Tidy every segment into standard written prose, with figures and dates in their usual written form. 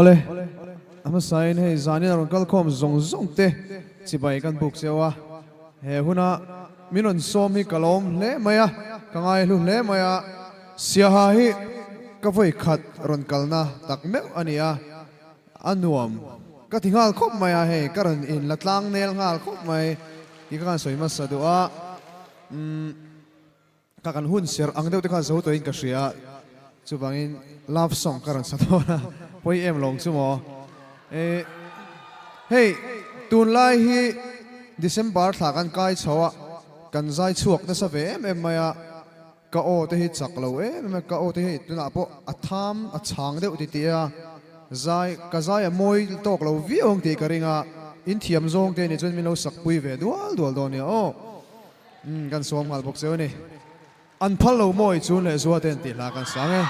Ole, ama sign he zani na kal khom zong te chibai kan buk sewa he huna minon som hi kalom le maya kangai lu le maya siaha hi ka voi khat ron kalna takme ania anuam ka thingal khop maya he karan in latlang nel ngal khop mai ki kan soima sadua ka kan hun ser ang deuh te khan zo to in ka ria chubangin love song karan sadona poi em long chumo hey tun lai hi December thla kan kai chawa kan zai chuak na sa ve em maya ka o te hi chak lo em ka o te hi tuna po atham a chang deuh ti tia zai ka zai a moi tok lo vi ong te ka ringa in thiam zong te ni chun min lo sak pui ve dual do ni o kan som mal bok zeu ni an phal lo moi chun le zuwa ten ti la kan sang e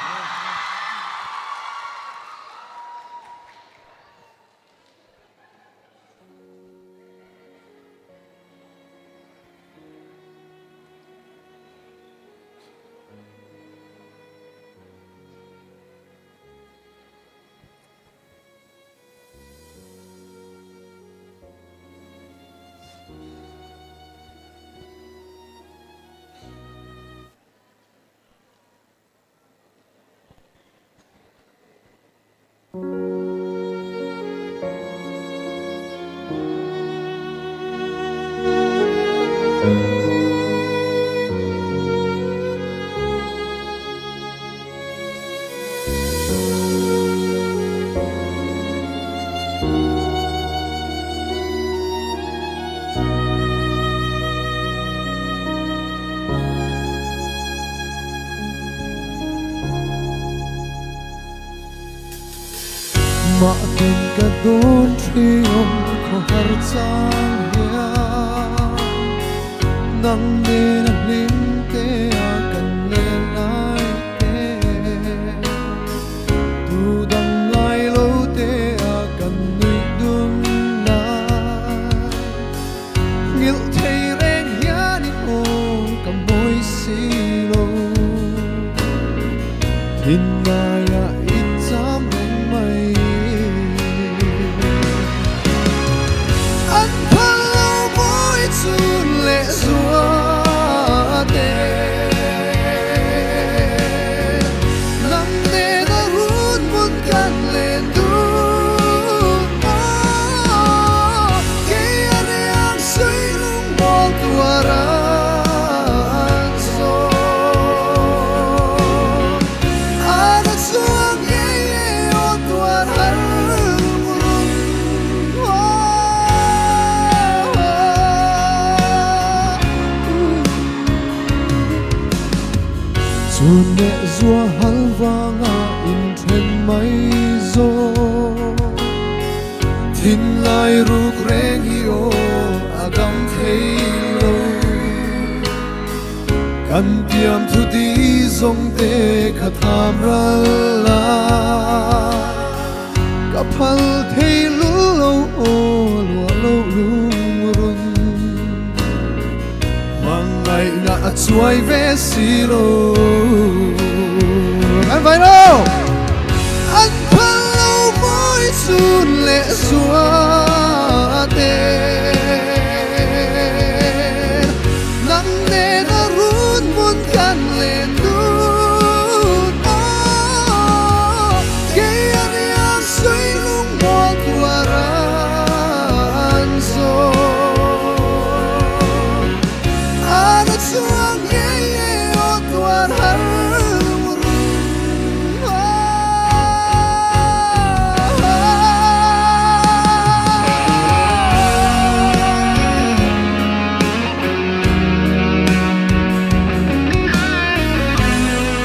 ma tin ka don thiom ko har chang ya nang ne na lim te a kan le lai te tu dang lai lo te a kan nui dum na ngil thei reng ya ni o ka moi si lo hin na ya it sam mai Chune zua halwanga in then mai zo thin lai ruk reng hi o agam thei lo kan tiam thu di zong te kha tham ra la ka phal thei lu lo o lo lo lung run mangai na chuai ve si lo anh phải đâu anh phal lo moi chun le xua te nắng ne na run mun kan lên đun ke anh yang suy lung mo qua ran so ana chuang ye ye o tuan har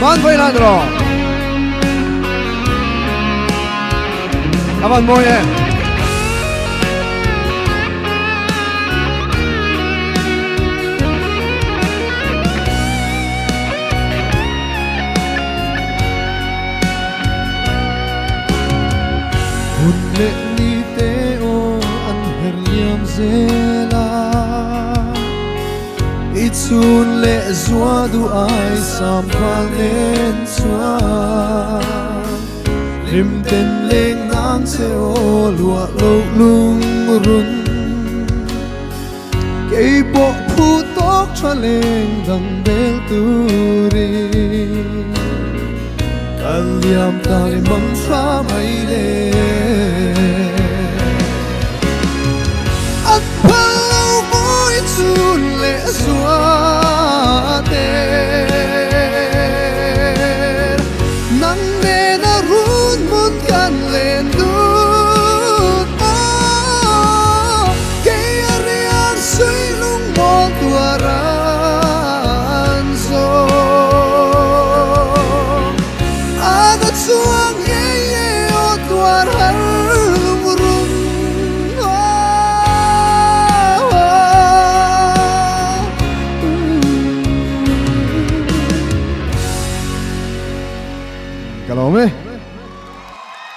Van bailando. Avan muy bien. Hun le ni te o an her liam zela itsun le zua du ai sam pal nen chua lim ten le nga mang xe ô lụa lâu lung run cây bộ phu tóc cho lên đằng bel tu ri cần liam ta để mong xa mây